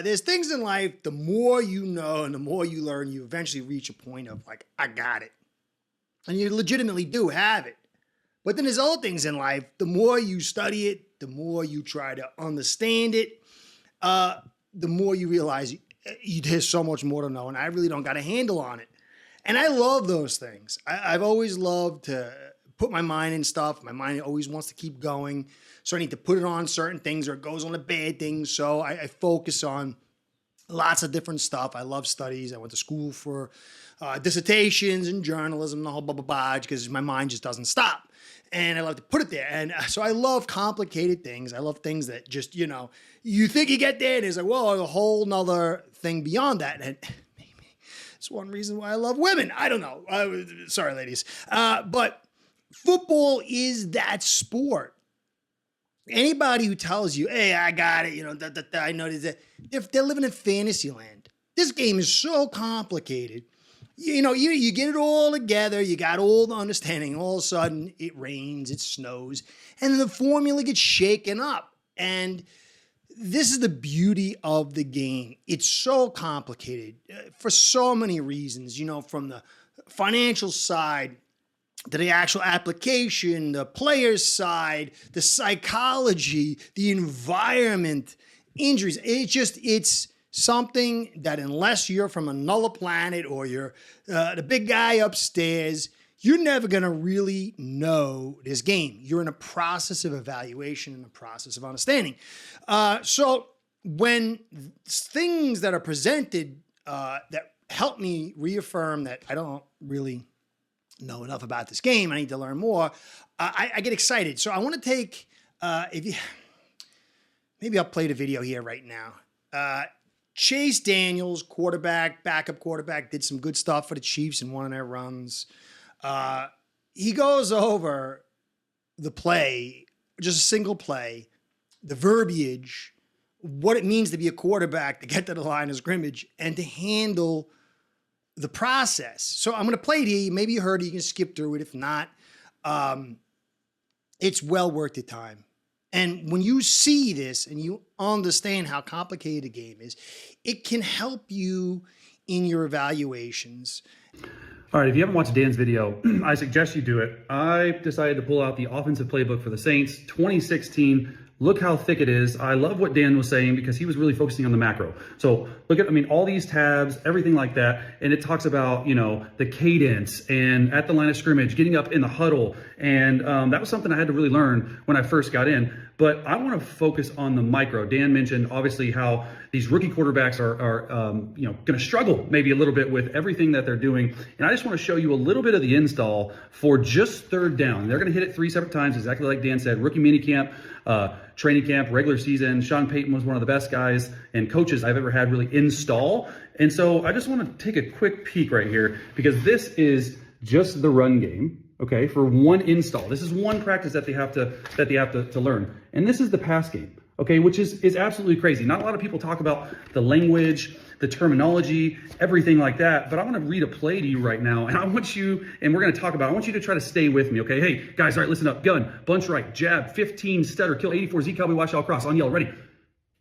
there's things in life, the more you know and the more you learn, you eventually reach a point of like, I got it. And you legitimately do have it. But then there's other things in life, the more you study it, the more you try to understand it, the more you realize there's so much more to know, and I really don't got a handle on it. And I love those things. I've always loved to put my mind in stuff. My mind always wants to keep going. So I need to put it on certain things, or it goes on to bad things. So I focus on lots of different stuff. I love studies. I went to school for dissertations and journalism, the whole blah, blah, blah, because my mind just doesn't stop. And I love to put it there. And so I love complicated things. I love things that just, you think you get there and it's like, whoa, a whole nother thing beyond that. And maybe it's one reason why I love women. I don't know. Sorry, ladies. But football is that sport. Anybody who tells you, hey, I got it, I know that, if they're living in fantasy land. This game is so complicated. You get it all together, you got all the understanding, all of a sudden it rains, it snows, and the formula gets shaken up. And this is the beauty of the game. It's so complicated for so many reasons, from the financial side to the actual application, the player's side, the psychology, the environment, injuries. It's something that unless you're from another planet or you're the big guy upstairs, you're never going to really know this game. You're in a process of evaluation and a process of understanding. So when things that are presented that help me reaffirm that I don't really know enough about this game, I need to learn more, I get excited. So I want to take, maybe I'll play the video here right now. Chase Daniels, backup quarterback, did some good stuff for the Chiefs in one of their runs. He goes over the play, just a single play, the verbiage, what it means to be a quarterback, to get to the line of scrimmage, and to handle the process. So I'm going to play it here. Maybe you heard it. You can skip through it. If not, it's well worth the time. And when you see this and you understand how complicated the game is, it can help you in your evaluations. All right, if you haven't watched Dan's video, I suggest you do it. I decided to pull out the offensive playbook for the Saints, 2016. Look how thick it is. I love what Dan was saying because he was really focusing on the macro. So look at, all these tabs, everything like that. And it talks about, the cadence and at the line of scrimmage, getting up in the huddle. And that was something I had to really learn when I first got in. But I want to focus on the micro. Dan mentioned obviously how these rookie quarterbacks are going to struggle maybe a little bit with everything that they're doing. And I just want to show you a little bit of the install for just third down. They're going to hit it 3 separate times, exactly like Dan said. Rookie minicamp, training camp, regular season. Sean Payton was one of the best guys and coaches I've ever had really install. And so I just want to take a quick peek right here because this is just the run game. Okay, for one install. This is one practice that they have to learn. And this is the pass game, okay, which is absolutely crazy. Not a lot of people talk about the language, the terminology, everything like that. But I want to read a play to you right now. And I want you, and we're going to talk about, I want you to try to stay with me, okay? Hey, guys, all right, listen up. Gun, bunch right, jab, 15, stutter, kill 84, Z cowboy, watch out, cross, on yellow, ready.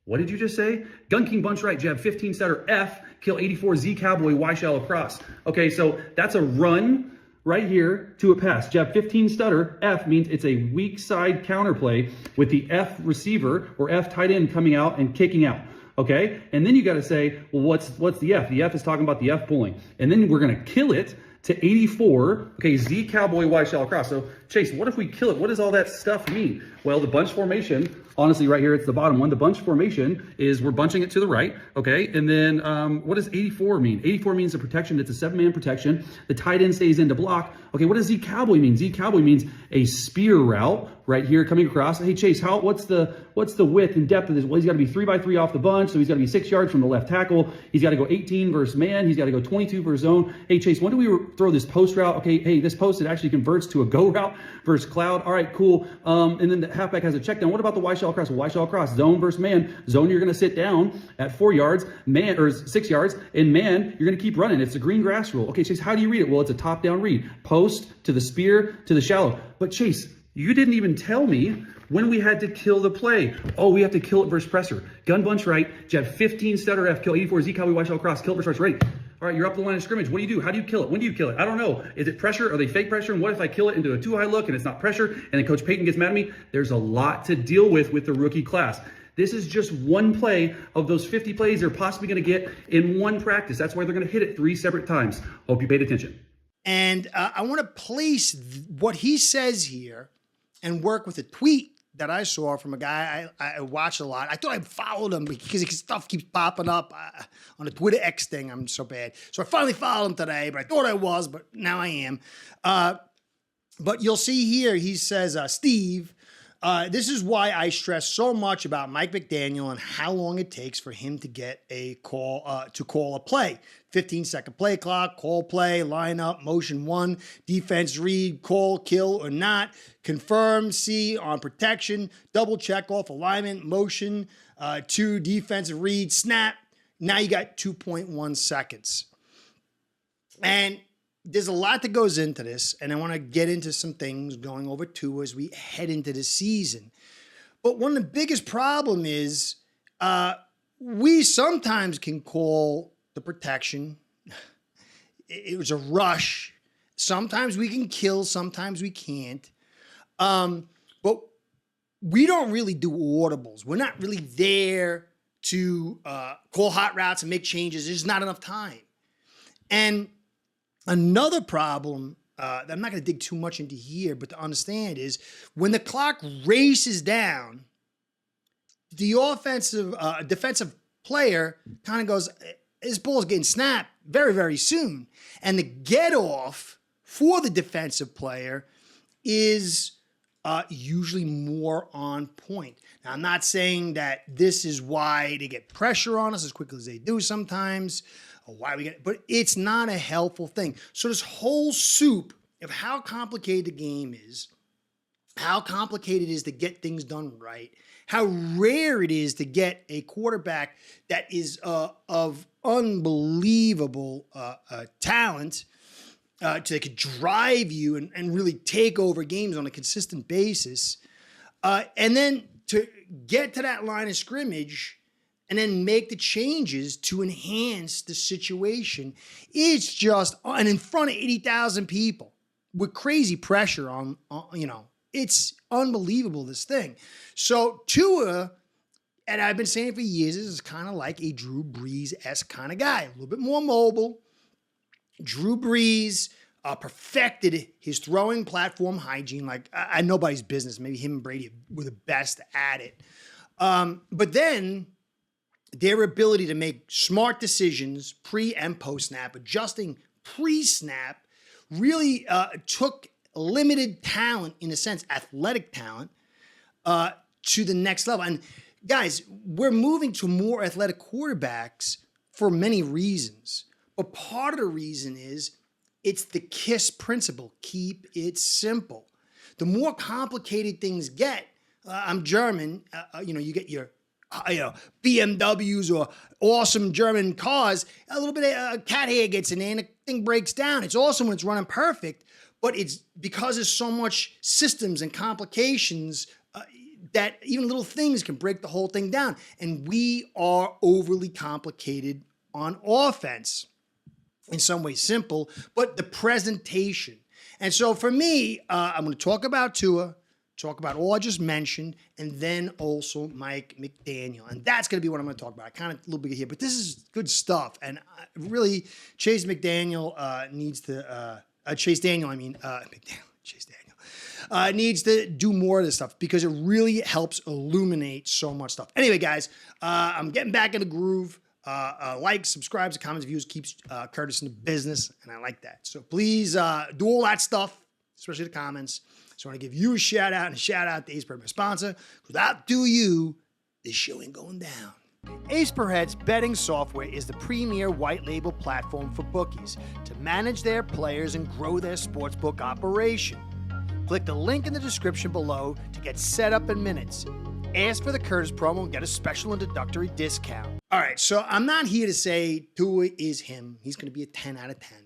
What did you just say? Gun king, bunch right, jab, 15, stutter, F, kill 84, Z cowboy, Y shall across. Okay, so that's a run right here to a pass. Jab 15 stutter, F means it's a weak side counterplay with the F receiver or F tight end coming out and kicking out. Okay, and then you got to say, well, what's the F? The F is talking about the F pulling, and then we're going to kill it to 84. Okay, Z cowboy, Y shall across. So Chase, what if we kill it? What does all that stuff mean? Well, the bunch formation, honestly, right here, it's the bottom one. The bunch formation is we're bunching it to the right, okay? And then what does 84 mean? 84 means a protection. It's a 7-man protection. The tight end stays in to block. Okay, what does Z cowboy mean? Z cowboy means a spear route right here coming across. Hey, Chase, what's the width and depth of this? Well, he's got to be 3x3 off the bunch, so he's got to be 6 yards from the left tackle. He's got to go 18 versus man. He's got to go 22 versus zone. Hey, Chase, when do we throw this post route? Okay, hey, this post, it actually converts to a go route versus cloud. All right, cool. And then the halfback has a check down. What about the Y shall cross? Well, Y shall cross, zone versus man. Zone, you're going to sit down at 4 yards, man, or 6 yards, and man, you're going to keep running. It's a green grass rule. Okay, Chase, how do you read it? Well, it's a top-down read. Post to the spear to the shallow. But Chase, You didn't even tell me when we had to kill the play. Oh, we have to kill it versus pressure. Gun bunch right. Jab 15 stutter F, kill 84 Z cowboy white shell cross, kill it versus pressure. Ready. All right, you're up the line of scrimmage. What do you do? How do you kill it? When do you kill it? I don't know. Is it pressure? Are they fake pressure? And what if I kill it into a too high look and it's not pressure? And then Coach Payton gets mad at me? There's a lot to deal with the rookie class. This is just one play of those 50 plays they're possibly going to get in one practice. That's why they're going to hit it 3 separate times. Hope you paid attention. And I want to place what he says here and work with a tweet that I saw from a guy I watch a lot. I thought I followed him because his stuff keeps popping up on the Twitter X thing. I'm so bad. So I finally followed him today, but I thought I was, but now I am. But you'll see here, he says, Steve, this is why I stress so much about Mike McDaniel and how long it takes for him to get a call, to call a play. 15-second play clock, call play, line up, motion 1, defense read, call, kill or not, confirm, see on protection, double check off alignment, motion 2, defensive read, snap. Now you got 2.1 seconds. And there's a lot that goes into this, and I want to get into some things going over too as we head into the season. But one of the biggest problem is we sometimes can call the protection. It was a rush. Sometimes we can kill, sometimes we can't. But we don't really do audibles. We're not really there to call hot routes and make changes. There's not enough time. And another problem that I'm not going to dig too much into here, but to understand is when the clock races down, the defensive player kind of goes, his ball's getting snapped very, very soon. And the get off for the defensive player is usually more on point. Now, I'm not saying that this is why they get pressure on us as quickly as they do sometimes, or why we get, but it's not a helpful thing. So this whole soup of how complicated the game is, how complicated it is to get things done right, how rare it is to get a quarterback that is of unbelievable talent to could drive you and really take over games on a consistent basis. And then to get to that line of scrimmage and then make the changes to enhance the situation. It's just, and in front of 80,000 people with crazy pressure on, it's unbelievable, this thing. So Tua, and I've been saying it for years, is kind of like a Drew Brees-esque kind of guy, a little bit more mobile. Drew Brees perfected his throwing platform hygiene like nobody's business. Maybe him and Brady were the best at it. But then their ability to make smart decisions pre and post snap, adjusting pre-snap, really took limited talent, in a sense, athletic talent, to the next level. And guys, we're moving to more athletic quarterbacks for many reasons. But part of the reason is it's the KISS principle. Keep it simple. The more complicated things get, I'm German, you get your BMWs or awesome German cars, a little bit of cat hair gets in there and the thing breaks down. It's awesome when it's running perfect, but it's because there's so much systems and complications that even little things can break the whole thing down. And we are overly complicated on offense. In some ways simple, but the presentation. And so for me, I'm going to talk about Tua, talk about all I just mentioned, and then also Mike McDaniel. And that's going to be what I'm going to talk about. I kind of a little bit here, but this is good stuff. And really, Chase Daniel needs to do more of this stuff because it really helps illuminate so much stuff. Anyway, guys, I'm getting back in the groove. Likes, subscribes, comments, views keeps Curtis in the business, and I like that. So please do all that stuff, especially the comments. So I want to give you a shout out and a shout out to Ace Per Head, my sponsor. Without you, this show ain't going down. Ace Per Head's betting software is the premier white label platform for bookies to manage their players and grow their sportsbook operation. Click the link in the description below to get set up in minutes. Ask for the Curtis promo and get a special introductory discount. All right, so I'm not here to say Tua is him. He's going to be a 10 out of 10.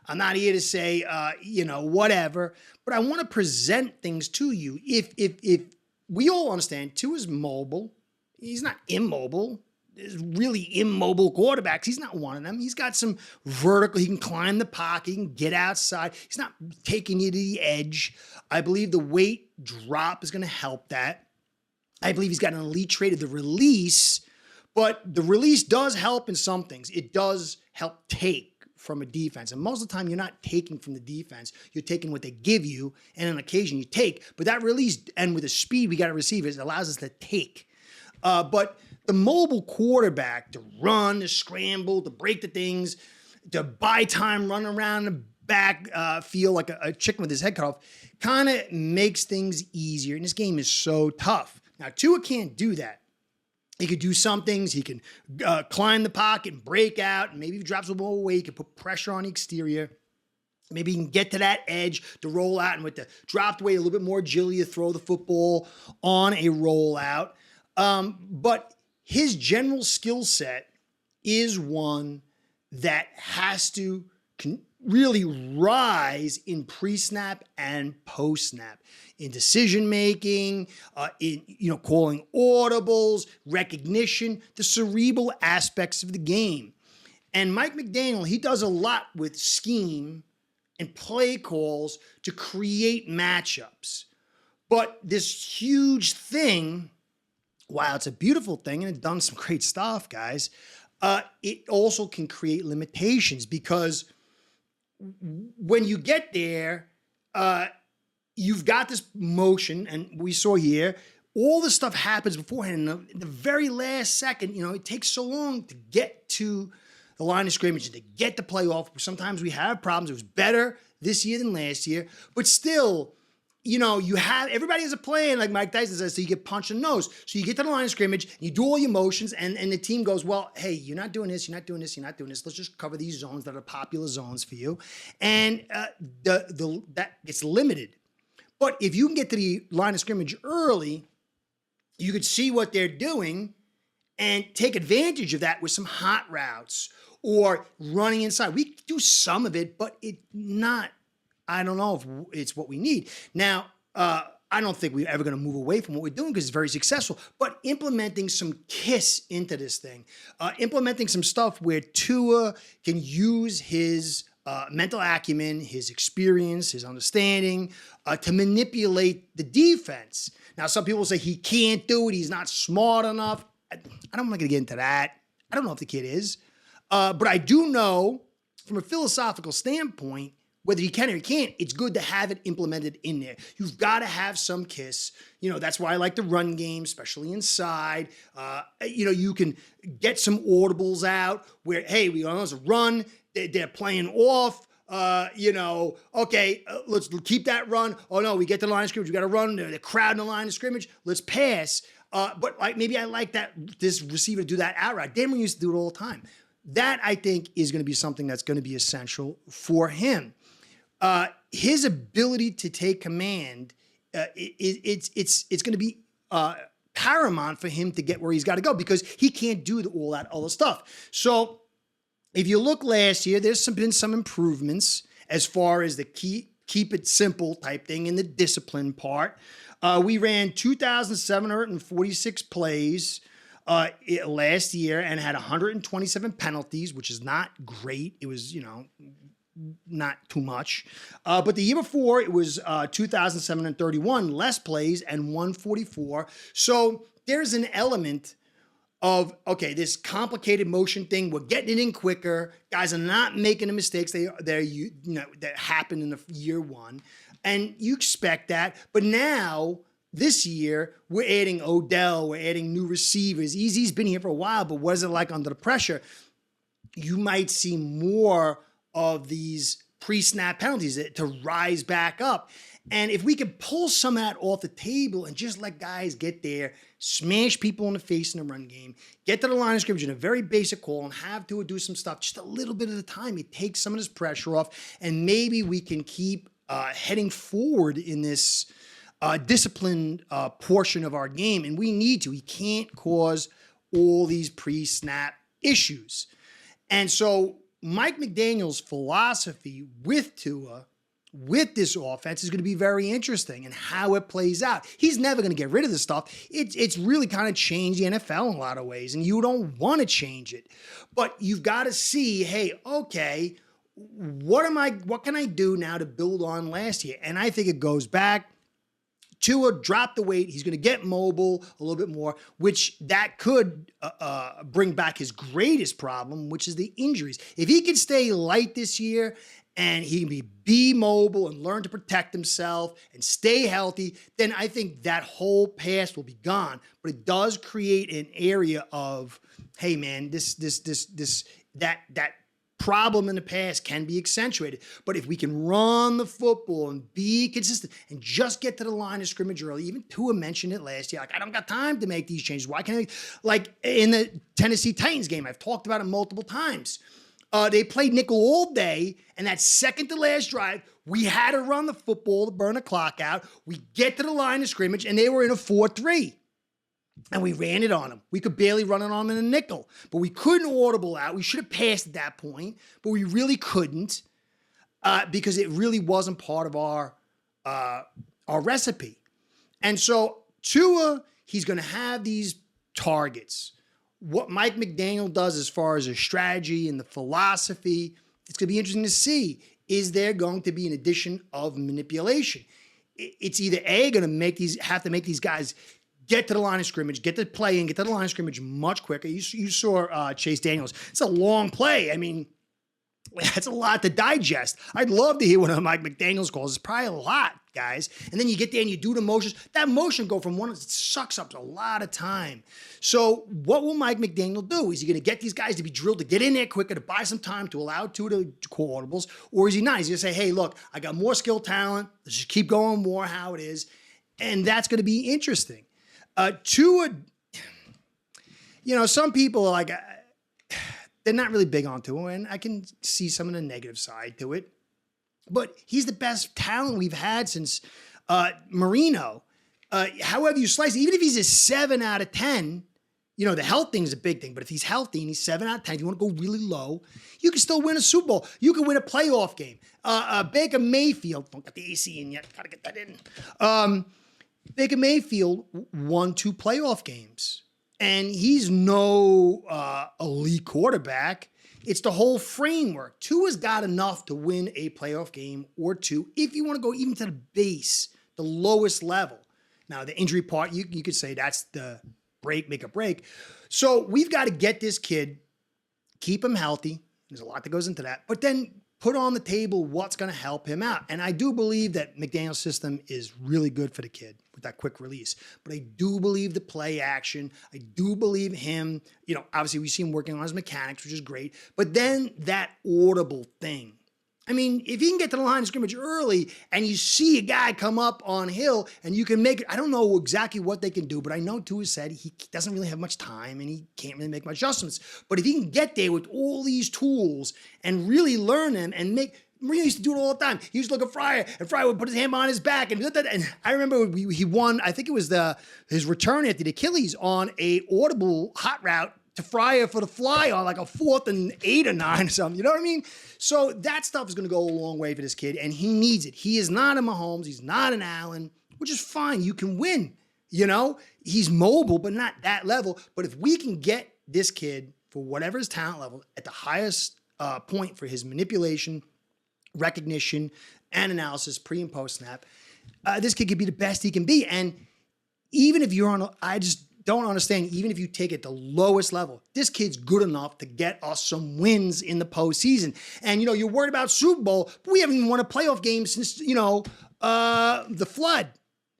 I'm not here to say, whatever, but I want to present things to you. If we all understand Tua is mobile, he's not immobile. There's really immobile quarterbacks. He's not one of them. He's got some vertical. He can climb the pocket. He can get outside. He's not taking you to the edge. I believe the weight drop is going to help that. I believe he's got an elite trait of the release, but the release does help in some things. It does help take from a defense. And most of the time, you're not taking from the defense. You're taking what they give you, and on occasion you take. But that release, and with the speed we got to receive, it allows us to take. But the mobile quarterback to run, to scramble, to break the things, to buy time, run around the back, feel like a chicken with his head cut off, kind of makes things easier. And this game is so tough. Now, Tua can't do that. He could do some things. He can climb the pocket and break out. And maybe if he drops a ball away, he can put pressure on the exterior. Maybe he can get to that edge to roll out. And with the dropped weight, a little bit more agility to throw the football on a rollout. But his general skill set is one that has to really rise in pre-snap and post-snap, in decision-making, in calling audibles, recognition, the cerebral aspects of the game. And Mike McDaniel, he does a lot with scheme and play calls to create matchups. But this huge thing, while it's a beautiful thing and it's done some great stuff, guys, it also can create limitations, because when you get there, you've got this motion, and we saw here, all this stuff happens beforehand. In the very last second, it takes so long to get to the line of scrimmage and to get the play off. Sometimes we have problems. It was better this year than last year, but still, everybody has a plan, like Mike Tyson says, so you get punched in the nose. So you get to the line of scrimmage, you do all your motions, and the team goes, well, hey, you're not doing this, you're not doing this, you're not doing this. Let's just cover these zones that are popular zones for you. And that gets limited. But if you can get to the line of scrimmage early, you could see what they're doing and take advantage of that with some hot routes or running inside. We do some of it, but it's not, I don't know if it's what we need. Now, I don't think we're ever going to move away from what we're doing because it's very successful, but implementing some KISS into this thing, implementing some stuff where Tua can use his mental acumen, his experience, his understanding to manipulate the defense. Now, some people say he can't do it. He's not smart enough. I'm not going to get into that. I don't know if the kid is. But I do know from a philosophical standpoint, whether he can or he can't, it's good to have it implemented in there. You've got to have some KISS. That's why I like the run game, especially inside. You can get some audibles out where, hey, we know it's a run. They're playing off. Let's keep that run. Oh, no, we get to the line of scrimmage. We got to run. They're crowding the line of scrimmage. Let's pass. But maybe I like this receiver to do that outright. Denver used to do it all the time. That, I think, is going to be something that's going to be essential for him. His ability to take command, it's going to be paramount for him to get where he's got to go because he can't do all that other stuff. So if you look last year, there's been some improvements as far as the keep it simple type thing in the discipline part. We ran 2,746 plays last year and had 127 penalties, which is not great. It was, not too much. But the year before, it was 2,731 less plays and 144. So there's an element of, okay, this complicated motion thing, we're getting it in quicker. Guys are not making the mistakes that happened in the year one. And you expect that. But now, this year, we're adding Odell, we're adding new receivers. Easy's been here for a while, but what is it like under the pressure? You might see more of these pre-snap penalties to rise back up. And if we could pull some of that off the table and just let guys get there, smash people in the face in the run game, get to the line of scrimmage in a very basic call and have to do some stuff just a little bit at a time, it takes some of this pressure off, and maybe we can keep heading forward in this disciplined portion of our game. And we need to. We can't cause all these pre-snap issues. And so Mike McDaniel's philosophy with Tua, with this offense, is going to be very interesting, and how it plays out. He's never going to get rid of this stuff. It's really kind of changed the NFL in a lot of ways, and you don't want to change it. But you've got to see, hey, okay, what can I do now to build on last year? And I think it goes back. Tua dropped the weight. He's going to get mobile a little bit more, which that could bring back his greatest problem, which is the injuries. If he can stay light this year and he can be mobile and learn to protect himself and stay healthy, then I think that whole past will be gone. But it does create an area of, hey man, that problem in the past can be accentuated. But if we can run the football and be consistent and just get to the line of scrimmage early, even Tua mentioned it last year, like, I don't got time to make these changes. Why can't I? Like in the Tennessee Titans game, I've talked about it multiple times. They played nickel all day, and that second to last drive, we had to run the football to burn the clock out. We get to the line of scrimmage, and they were in a 4-3. And we ran it on them. We could barely run it on them in a nickel, but we couldn't audible out. We should have passed at that point, but we really couldn't because it really wasn't part of our recipe. And so Tua, he's going to have these targets. What Mike McDaniel does as far as a strategy and the philosophy, it's going to be interesting to see. Is there going to be an addition of manipulation? It's either A, going to have to make these guys get to the line of scrimmage, get the play in, get to the line of scrimmage much quicker. You saw Chase Daniels. It's a long play. I mean, that's a lot to digest. I'd love to hear one of Mike McDaniel's calls. It's probably a lot, guys. And then you get there and you do the motions. That motion go from one, it sucks up a lot of time. So what will Mike McDaniel do? Is he going to get these guys to be drilled to get in there quicker, to buy some time, to allow Tua to call audibles? Or is he not? He's going to say, hey, look, I got more skill talent. Let's just keep going more how it is. And that's going to be interesting. Tua, some people are like, they're not really big on Tua, and I can see some of the negative side to it. But he's the best talent we've had since Marino. However you slice it, even if he's a 7 out of 10, the health thing is a big thing. But if he's healthy and he's 7 out of 10, if you want to go really low, you can still win a Super Bowl. You can win a playoff game. Baker Mayfield, don't get the AC in yet, got to get that in. Baker Mayfield won 2 playoff games. And he's no elite quarterback. It's the whole framework. Tua's got enough to win a playoff game or 2 if you want to go even to the base, the lowest level. Now, the injury part, you could say that's the make a break. So we've got to get this kid, keep him healthy. There's a lot that goes into that. But then put on the table what's going to help him out. And I do believe that McDaniel's system is really good for the kid with that quick release. But I do believe the play action. I do believe him. Obviously we see him working on his mechanics, which is great. But then that audible thing. I mean, if you can get to the line of scrimmage early and you see a guy come up on Hill and you can make it, I don't know exactly what they can do, but I know Tua said he doesn't really have much time and he can't really make much adjustments. But if he can get there with all these tools and really learn them and Marino used to do it all the time. He used to look at Fryer, and Fryer would put his hand on his back and do that. And I remember he won, I think it was his return after the Achilles on a audible hot route to Fryer for the fly on like a 4th and 8 or 9 or something. You know what I mean? So that stuff is going to go a long way for this kid, and he needs it. He is not a Mahomes. He's not an Allen, which is fine. You can win. He's mobile, but not that level. But if we can get this kid, for whatever his talent level, at the highest point for his manipulation, recognition, and analysis, pre and post snap, this kid could be the best he can be. And even if I just don't understand, even if you take it to the lowest level, this kid's good enough to get us some wins in the postseason. And, you're worried about Super Bowl, but we haven't even won a playoff game since, the flood.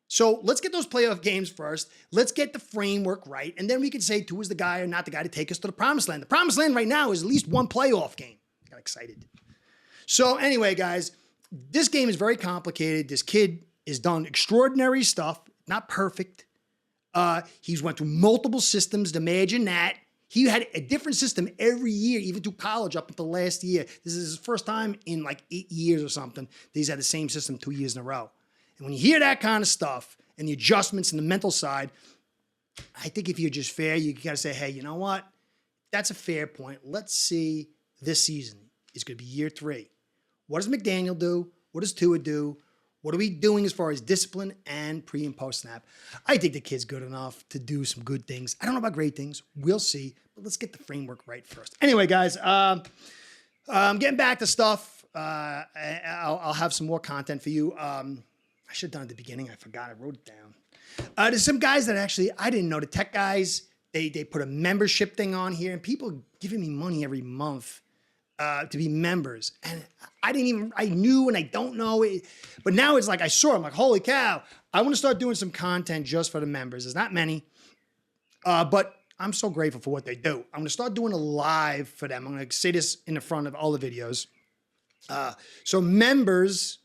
So let's get those playoff games first. Let's get the framework right. And then we can say Tua's the guy or not the guy to take us to the promised land. The promised land right now is at least one playoff game. Got excited. So anyway, guys, this game is very complicated. This kid has done extraordinary stuff, not perfect. He's went through multiple systems to imagine that. He had a different system every year, even through college up until last year. This is his first time in like 8 years or something that he's had the same system 2 years in a row. And when you hear that kind of stuff and the adjustments and the mental side, I think if you're just fair, you got to say, hey, you know what? That's a fair point. Let's see this season. is going to be year 3. What does McDaniel do? What does Tua do? What are we doing as far as discipline and pre and post snap? I think the kid's good enough to do some good things. I don't know about great things. We'll see. But let's get the framework right first. Anyway, guys, getting back to stuff. I'll have some more content for you. I should have done it at the beginning. I forgot. I wrote it down. There's some guys that actually, I didn't know. The tech guys, they put a membership thing on here, and people giving me money every month to be members. And I knew and I don't know it, but now it's like I saw, I'm like, holy cow, I want to start doing some content just for the members. There's not many, but I'm so grateful for what they do. I'm going to start doing a live for them. I'm going to say this in the front of all the videos. So members,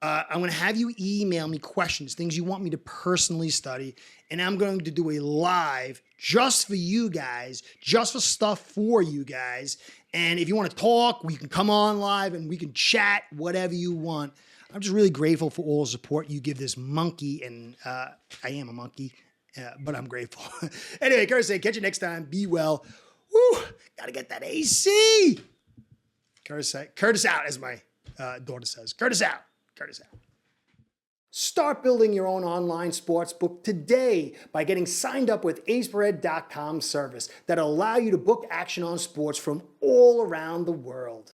I'm going to have you email me questions, things you want me to personally study, and I'm going to do a live just for you guys, just for stuff for you guys. And if you want to talk, we can come on live and we can chat, whatever you want. I'm just really grateful for all the support you give this monkey, and I am a monkey, but I'm grateful. Anyway, Curtis, catch you next time. Be well. Woo, gotta get that AC. Curtis out, as my daughter says. Curtis out. Curtis out. Start building your own online sports book today by getting signed up with aceperhead.com service that'll allow you to book action on sports from all around the world.